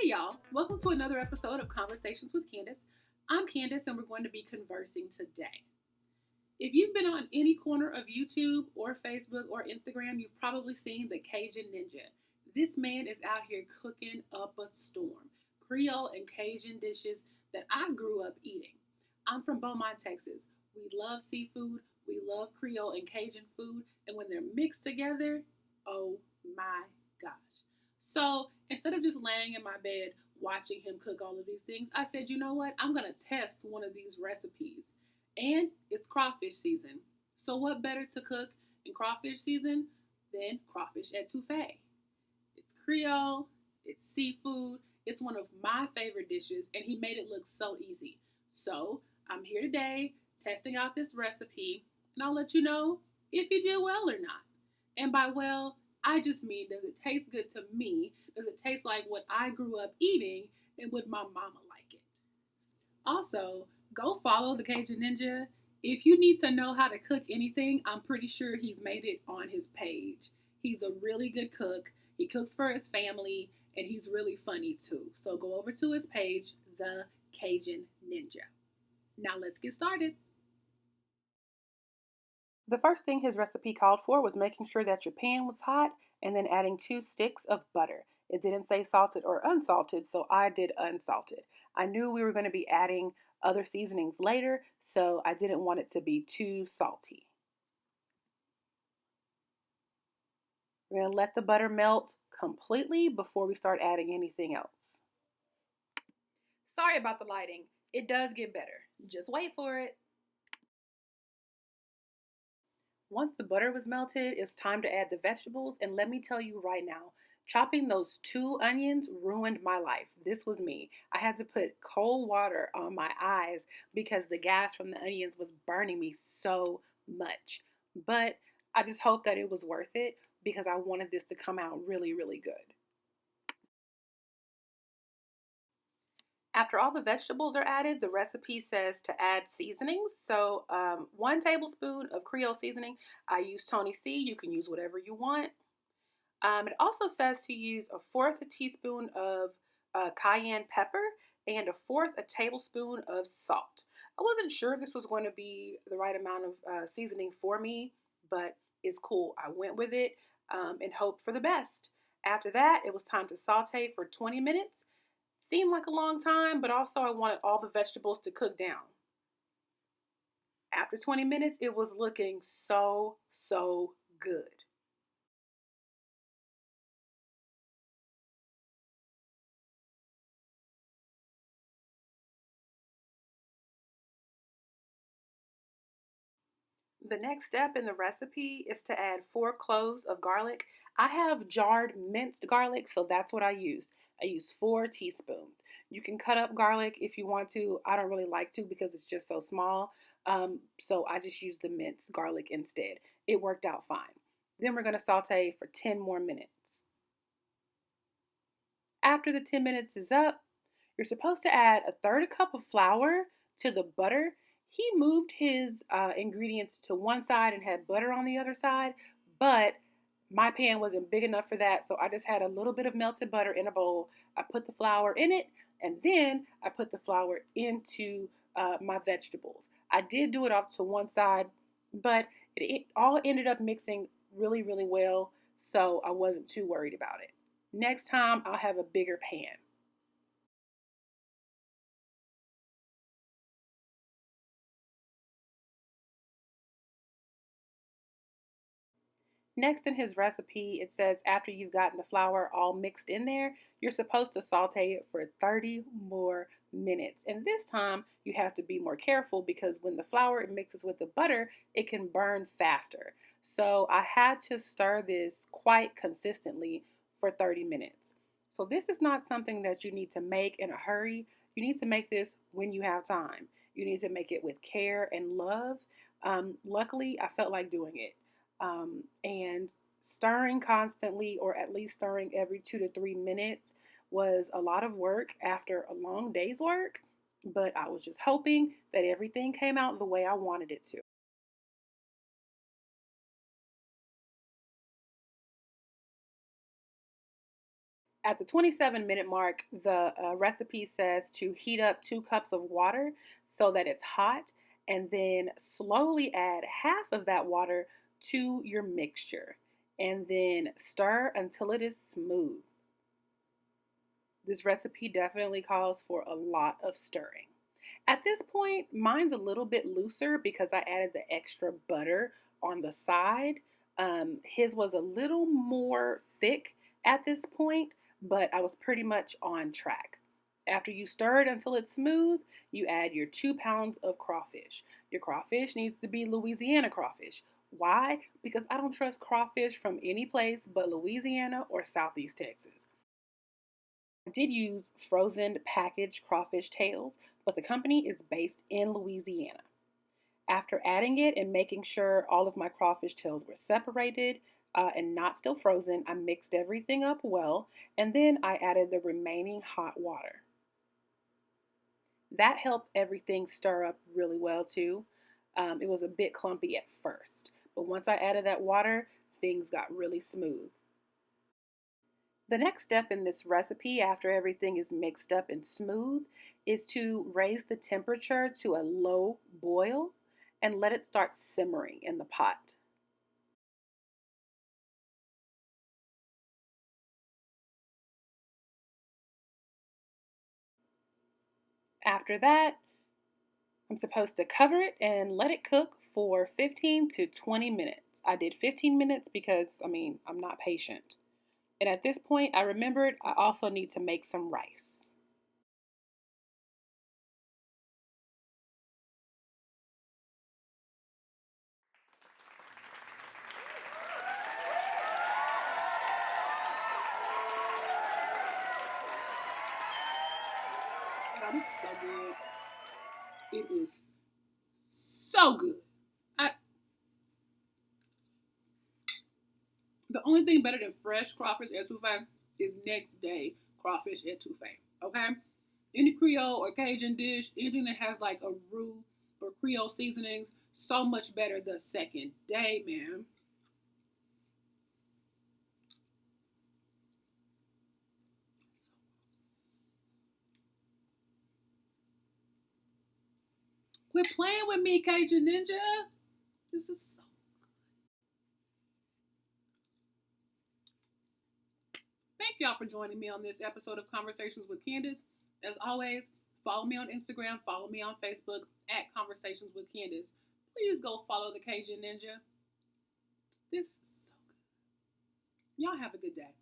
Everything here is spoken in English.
Hey y'all, welcome to another episode of Conversations with Candace. I'm Candace and we're going to be conversing today. If you've been on any corner of YouTube or Facebook or Instagram, you've probably seen the Cajun Ninja. This man is out here cooking up a storm. Creole and Cajun dishes that I grew up eating. I'm from Beaumont, Texas. We love seafood, we love Creole and Cajun food, and when they're mixed together, oh my gosh. So instead of just laying in my bed watching him cook all of these things, I said, you know what? I'm going to test one of these recipes. And it's crawfish season. So, what better to cook in crawfish season than crawfish étouffée? It's Creole, it's seafood, it's one of my favorite dishes, and he made it look so easy. So, I'm here today testing out this recipe, and I'll let you know if he did well or not. And by well, I just mean, does it taste good to me? Does it taste like what I grew up eating? And would my mama like it? Also, go follow the Cajun Ninja. If you need to know how to cook anything, I'm pretty sure he's made it on his page. He's a really good cook. He cooks for his family, and he's really funny too. So go over to his page, The Cajun Ninja. Now let's get started. The first thing his recipe called for was making sure that your pan was hot and then adding 2 sticks of butter. It didn't say salted or unsalted, so I did unsalted. I knew we were going to be adding other seasonings later, so I didn't want it to be too salty. We're going to let the butter melt completely before we start adding anything else. Sorry about the lighting. It does get better. Just wait for it. Once the butter was melted, it's time to add the vegetables. And let me tell you right now, chopping those 2 onions ruined my life. This was me. I had to put cold water on my eyes because the gas from the onions was burning me so much. But I just hope that it was worth it because I wanted this to come out really, really good. After all the vegetables are added, the recipe says to add seasonings. So 1 tablespoon of Creole seasoning. I use Tony C. You can use whatever you want. It also says to use a fourth a teaspoon of cayenne pepper and a fourth a tablespoon of salt. I wasn't sure this was going to be the right amount of seasoning for me, but it's cool. I went with it and hoped for the best. After that, it was time to saute for 20 minutes. Seemed like a long time, but also I wanted all the vegetables to cook down. After 20 minutes, it was looking so, so good. The next step in the recipe is to add 4 cloves of garlic. I have jarred minced garlic, so that's what I used. I used 4 teaspoons. You can cut up garlic if you want to. I don't really like to because it's just so small. So I just used the minced garlic instead. It worked out fine. Then we're going to saute for 10 more minutes. After the 10 minutes is up, you're supposed to add a third a cup of flour to the butter. He moved his ingredients to one side and had butter on the other side, but my pan wasn't big enough for that, so I just had a little bit of melted butter in a bowl. I put the flour in it, and then I put the flour into my vegetables. I did do it off to one side, but it all ended up mixing really, really well, so I wasn't too worried about it. Next time, I'll have a bigger pan. Next in his recipe, it says after you've gotten the flour all mixed in there, you're supposed to saute it for 30 more minutes. And this time, you have to be more careful because when the flour mixes with the butter, it can burn faster. So I had to stir this quite consistently for 30 minutes. So this is not something that you need to make in a hurry. You need to make this when you have time. You need to make it with care and love. Luckily, I felt like doing it. And stirring constantly, or at least stirring every 2 to 3 minutes, was a lot of work after a long day's work. But I was just hoping that everything came out the way I wanted it to. At the 27-minute mark, the recipe says to heat up 2 cups of water so that it's hot, and then slowly add half of that water to your mixture, and then stir until it is smooth. This recipe definitely calls for a lot of stirring. At this point, mine's a little bit looser because I added the extra butter on the side. His was a little more thick at this point, but I was pretty much on track. After you stir it until it's smooth, you add your 2 pounds of crawfish. Your crawfish needs to be Louisiana crawfish. Why? Because I don't trust crawfish from any place but Louisiana or Southeast Texas. I did use frozen packaged crawfish tails, but the company is based in Louisiana. After adding it and making sure all of my crawfish tails were separated and not still frozen, I mixed everything up well, and then I added the remaining hot water. That helped everything stir up really well too. It was a bit clumpy at first, but once I added that water, things got really smooth. The next step in this recipe, after everything is mixed up and smooth, is to raise the temperature to a low boil and let it start simmering in the pot. After that, I'm supposed to cover it and let it cook for 15 to 20 minutes. I did 15 minutes because, I'm not patient. And at this point, I remembered I also need to make some rice. Oh, this is so good. It is so good. I, the only thing better than fresh crawfish étouffée is next day crawfish étouffée. Okay? Any Creole or Cajun dish, anything that has like a roux or Creole seasonings, so much better the second day, man. Quit playing with me, Cajun Ninja. This is so. Thank y'all for joining me on this episode of Conversations with Candace. As always, follow me on Instagram, follow me on Facebook at Conversations with Candace. Please go follow the Cajun Ninja. This is so good. Y'all have a good day.